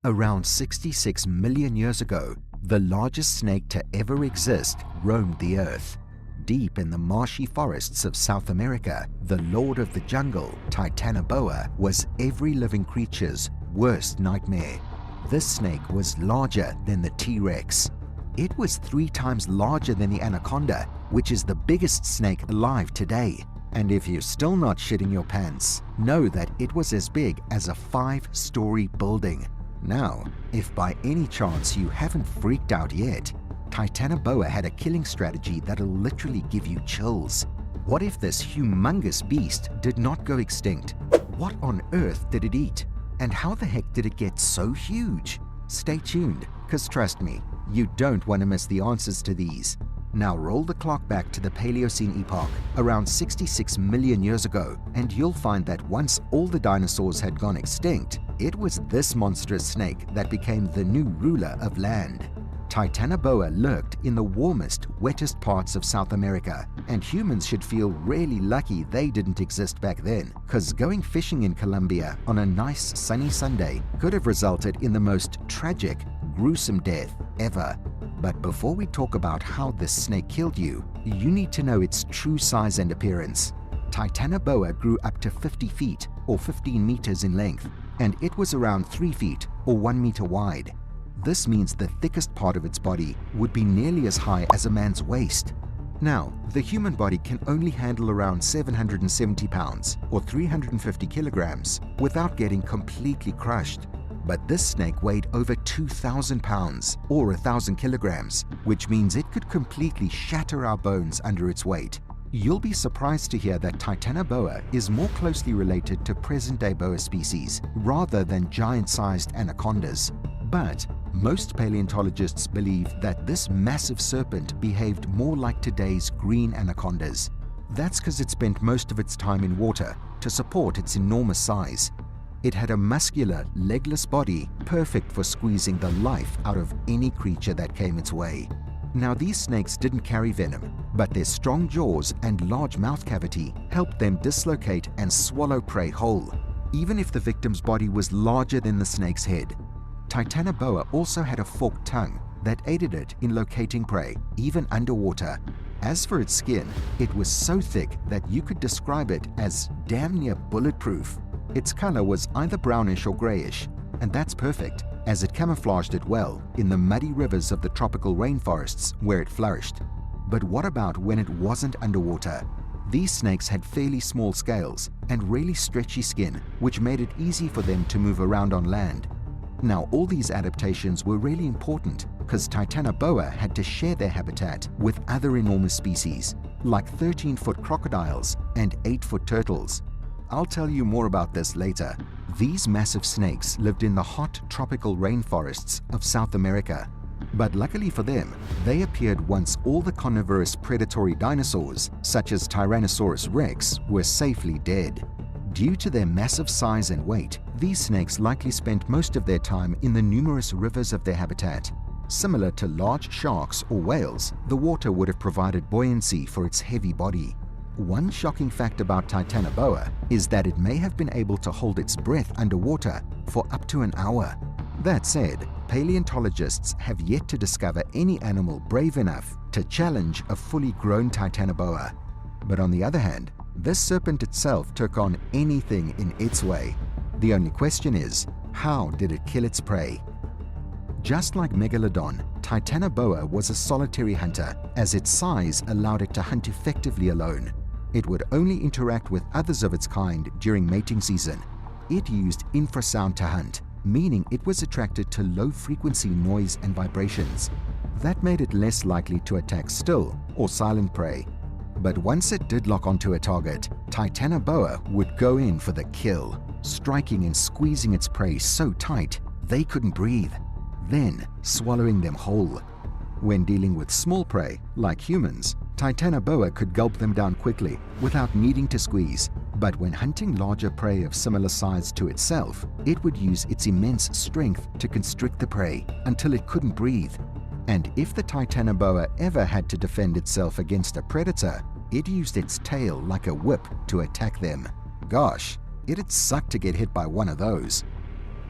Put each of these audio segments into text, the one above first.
Around 66 million years ago, the largest snake to ever exist roamed the earth. Deep in the marshy forests of South America, the lord of the jungle, Titanoboa, was every living creature's worst nightmare. This snake was larger than the T-Rex. It was 3 times larger than the anaconda, which is the biggest snake alive today. And if you're still not shitting your pants, know that it was as big as a 5-story building. Now, if by any chance you haven't freaked out yet, Titanoboa had a killing strategy that'll literally give you chills. What if this humongous beast did not go extinct? What on earth did it eat? And how the heck did it get so huge? Stay tuned, because trust me, you don't want to miss the answers to these. Now roll the clock back to the Paleocene epoch, around 66 million years ago, and you'll find that once all the dinosaurs had gone extinct, it was this monstrous snake that became the new ruler of land. Titanoboa lurked in the warmest, wettest parts of South America, and humans should feel really lucky they didn't exist back then, because going fishing in Colombia on a nice sunny Sunday could have resulted in the most tragic, gruesome death ever. But before we talk about how this snake killed you, you need to know its true size and appearance. Titanoboa grew up to 50 feet or 15 meters in length, and it was around 3 feet or 1 meter wide. This means the thickest part of its body would be nearly as high as a man's waist. Now, the human body can only handle around 770 pounds or 350 kilograms without getting completely crushed. But this snake weighed over 2,000 pounds or 1,000 kilograms, which means it could completely shatter our bones under its weight. You'll be surprised to hear that Titanoboa is more closely related to present-day boa species rather than giant-sized anacondas. But most paleontologists believe that this massive serpent behaved more like today's green anacondas. That's because it spent most of its time in water to support its enormous size. It had a muscular, legless body perfect for squeezing the life out of any creature that came its way. Now, these snakes didn't carry venom, but their strong jaws and large mouth cavity helped them dislocate and swallow prey whole, even if the victim's body was larger than the snake's head. Titanoboa also had a forked tongue that aided it in locating prey, even underwater. As for its skin, it was so thick that you could describe it as damn near bulletproof. Its color was either brownish or grayish, and that's perfect, as it camouflaged it well in the muddy rivers of the tropical rainforests where it flourished. But what about when it wasn't underwater? These snakes had fairly small scales and really stretchy skin, which made it easy for them to move around on land. Now, all these adaptations were really important because Titanoboa had to share their habitat with other enormous species, like 13-foot crocodiles and 8-foot turtles. I'll tell you more about this later. These massive snakes lived in the hot tropical rainforests of South America. But luckily for them, they appeared once all the carnivorous predatory dinosaurs, such as Tyrannosaurus rex, were safely dead. Due to their massive size and weight, these snakes likely spent most of their time in the numerous rivers of their habitat. Similar to large sharks or whales, the water would have provided buoyancy for its heavy body. One shocking fact about Titanoboa is that it may have been able to hold its breath underwater for up to an hour. That said, paleontologists have yet to discover any animal brave enough to challenge a fully grown Titanoboa. But on the other hand, this serpent itself took on anything in its way. The only question is, how did it kill its prey? Just like Megalodon, Titanoboa was a solitary hunter, as its size allowed it to hunt effectively alone. It would only interact with others of its kind during mating season. It used infrasound to hunt, meaning it was attracted to low-frequency noise and vibrations. That made it less likely to attack still or silent prey. But once it did lock onto a target, Titanoboa would go in for the kill, striking and squeezing its prey so tight they couldn't breathe, then swallowing them whole. When dealing with small prey, like humans, Titanoboa could gulp them down quickly without needing to squeeze. But when hunting larger prey of similar size to itself, it would use its immense strength to constrict the prey until it couldn't breathe. And if the Titanoboa ever had to defend itself against a predator, it used its tail like a whip to attack them. Gosh, it'd suck to get hit by one of those.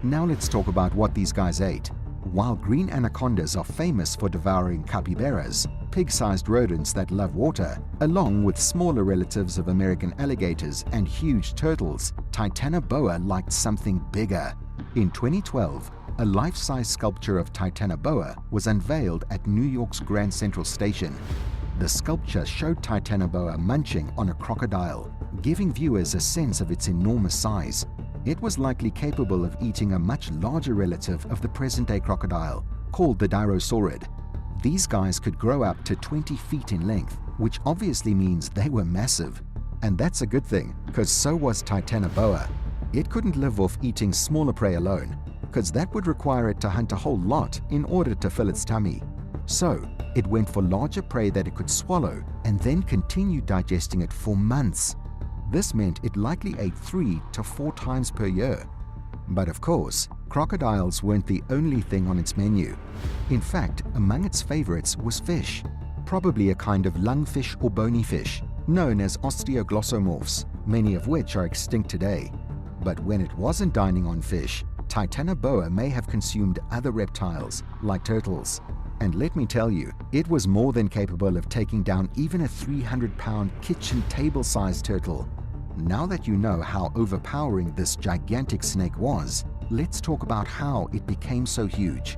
Now let's talk about what these guys ate. While green anacondas are famous for devouring capybaras, pig-sized rodents that love water, along with smaller relatives of American alligators and huge turtles, Titanoboa liked something bigger. In 2012, a life-size sculpture of Titanoboa was unveiled at New York's Grand Central Station. The sculpture showed Titanoboa munching on a crocodile, giving viewers a sense of its enormous size. It was likely capable of eating a much larger relative of the present-day crocodile, called the Dinosaurs. These guys could grow up to 20 feet in length, which obviously means they were massive. And that's a good thing, because so was Titanoboa. It couldn't live off eating smaller prey alone, because that would require it to hunt a whole lot in order to fill its tummy. So, it went for larger prey that it could swallow and then continue digesting it for months. This meant it likely ate 3 to 4 times per year. But of course, crocodiles weren't the only thing on its menu. In fact, among its favorites was fish, probably a kind of lungfish or bony fish, known as osteoglossomorphs, many of which are extinct today. But when it wasn't dining on fish, Titanoboa may have consumed other reptiles, like turtles. And let me tell you, it was more than capable of taking down even a 300-pound kitchen table-sized turtle. Now that you know how overpowering this gigantic snake was, let's talk about how it became so huge.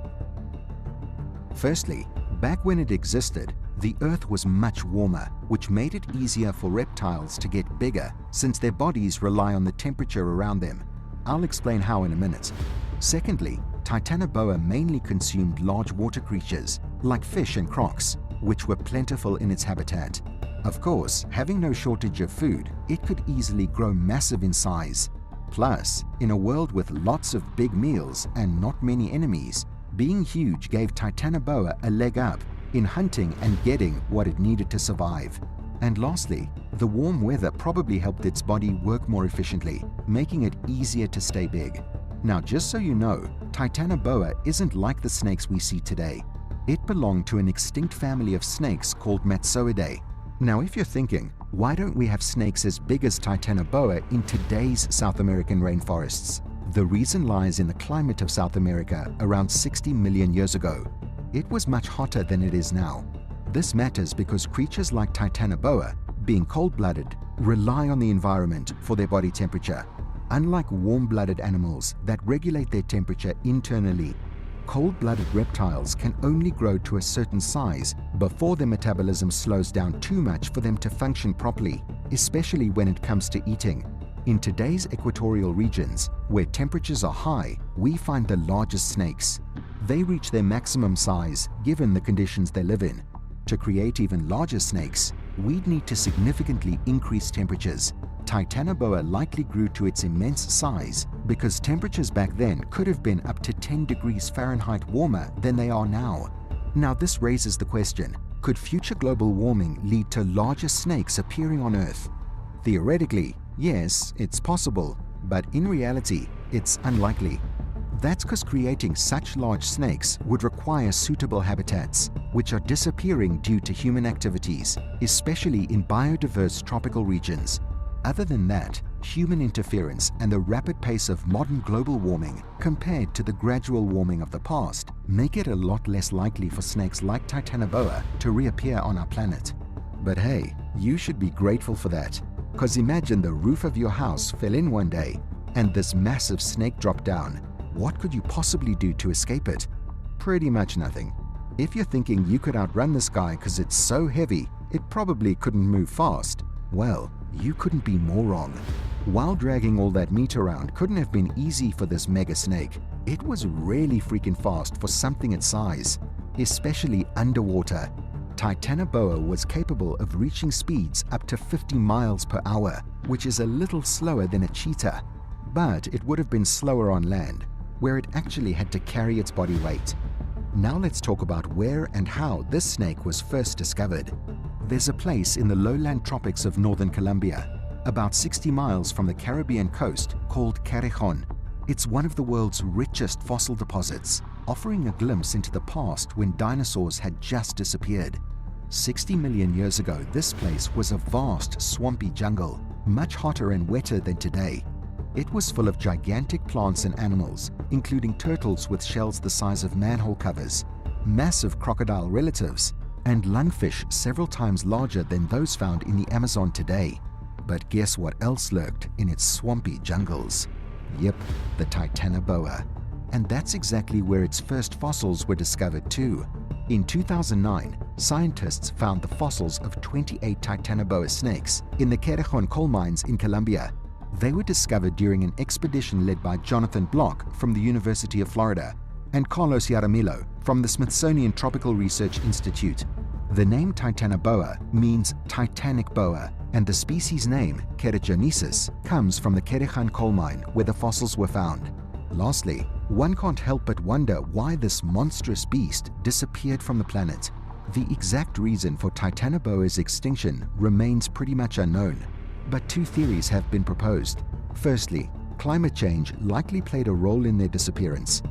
Firstly, back when it existed, the Earth was much warmer, which made it easier for reptiles to get bigger since their bodies rely on the temperature around them. I'll explain how in a minute. Secondly, Titanoboa mainly consumed large water creatures, like fish and crocs, which were plentiful in its habitat. Of course, having no shortage of food, it could easily grow massive in size. Plus, in a world with lots of big meals and not many enemies, being huge gave Titanoboa a leg up in hunting and getting what it needed to survive. And lastly, the warm weather probably helped its body work more efficiently, making it easier to stay big. Now, just so you know, Titanoboa isn't like the snakes we see today. It belonged to an extinct family of snakes called Matsoidae. Now, if you're thinking, why don't we have snakes as big as Titanoboa in today's South American rainforests? The reason lies in the climate of South America around 60 million years ago. It was much hotter than it is now. This matters because creatures like Titanoboa, being cold-blooded, rely on the environment for their body temperature. Unlike warm-blooded animals that regulate their temperature internally, cold-blooded reptiles can only grow to a certain size before their metabolism slows down too much for them to function properly, especially when it comes to eating. In today's equatorial regions, where temperatures are high, we find the largest snakes. They reach their maximum size given the conditions they live in. To create even larger snakes, we'd need to significantly increase temperatures. Titanoboa likely grew to its immense size because temperatures back then could have been up to 10 degrees Fahrenheit warmer than they are now. Now this raises the question, could future global warming lead to larger snakes appearing on Earth? Theoretically, yes, it's possible, but in reality, it's unlikely. That's because creating such large snakes would require suitable habitats, which are disappearing due to human activities, especially in biodiverse tropical regions. Other than that, human interference and the rapid pace of modern global warming compared to the gradual warming of the past make it a lot less likely for snakes like Titanoboa to reappear on our planet. But hey, you should be grateful for that, because imagine the roof of your house fell in one day and this massive snake dropped down. What could you possibly do to escape it? Pretty much nothing. If you're thinking you could outrun this guy because it's so heavy, it probably couldn't move fast, well, you couldn't be more wrong. While dragging all that meat around couldn't have been easy for this mega snake, it was really freaking fast for something its size, especially underwater. Titanoboa was capable of reaching speeds up to 50 miles per hour, which is a little slower than a cheetah, but it would have been slower on land, where it actually had to carry its body weight. Now let's talk about where and how this snake was first discovered. There's a place in the lowland tropics of northern Colombia, about 60 miles from the Caribbean coast, called Callejón. It's one of the world's richest fossil deposits, offering a glimpse into the past when dinosaurs had just disappeared. 60 million years ago, this place was a vast, swampy jungle, much hotter and wetter than today. It was full of gigantic plants and animals, including turtles with shells the size of manhole covers, massive crocodile relatives, and lungfish several times larger than those found in the Amazon today. But guess what else lurked in its swampy jungles? Yep, the Titanoboa. And that's exactly where its first fossils were discovered too. In 2009, scientists found the fossils of 28 Titanoboa snakes in the Cerrejón coal mines in Colombia. They were discovered during an expedition led by Jonathan Block from the University of Florida and Carlos Jaramillo from the Smithsonian Tropical Research Institute. The name Titanoboa means titanic boa, and the species name, Keratogenisis, comes from the Cerrejón coal mine where the fossils were found. Lastly, one can't help but wonder why this monstrous beast disappeared from the planet. The exact reason for Titanoboa's extinction remains pretty much unknown, but two theories have been proposed. Firstly, climate change likely played a role in their disappearance.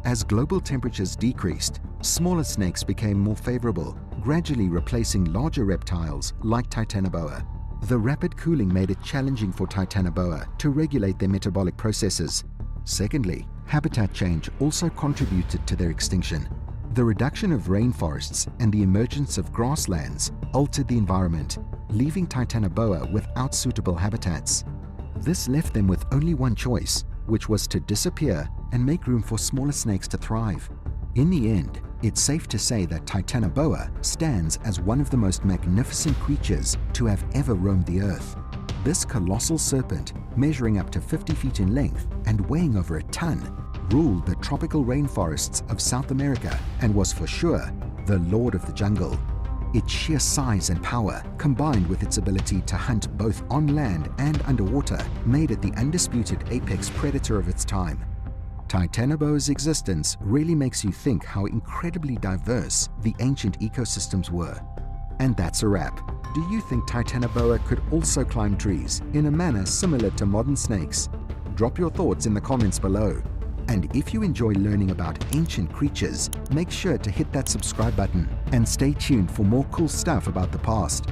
As global temperatures decreased, smaller snakes became more favorable, gradually replacing larger reptiles like Titanoboa. The rapid cooling made it challenging for Titanoboa to regulate their metabolic processes. Secondly, habitat change also contributed to their extinction. The reduction of rainforests and the emergence of grasslands altered the environment, leaving Titanoboa without suitable habitats. This left them with only one choice, which was to disappear and make room for smaller snakes to thrive. In the end, it's safe to say that Titanoboa stands as one of the most magnificent creatures to have ever roamed the earth. This colossal serpent, measuring up to 50 feet in length and weighing over a ton, ruled the tropical rainforests of South America and was for sure the lord of the jungle. Its sheer size and power, combined with its ability to hunt both on land and underwater, made it the undisputed apex predator of its time. Titanoboa's existence really makes you think how incredibly diverse the ancient ecosystems were. And that's a wrap. Do you think Titanoboa could also climb trees in a manner similar to modern snakes? Drop your thoughts in the comments below. And if you enjoy learning about ancient creatures, make sure to hit that subscribe button and stay tuned for more cool stuff about the past.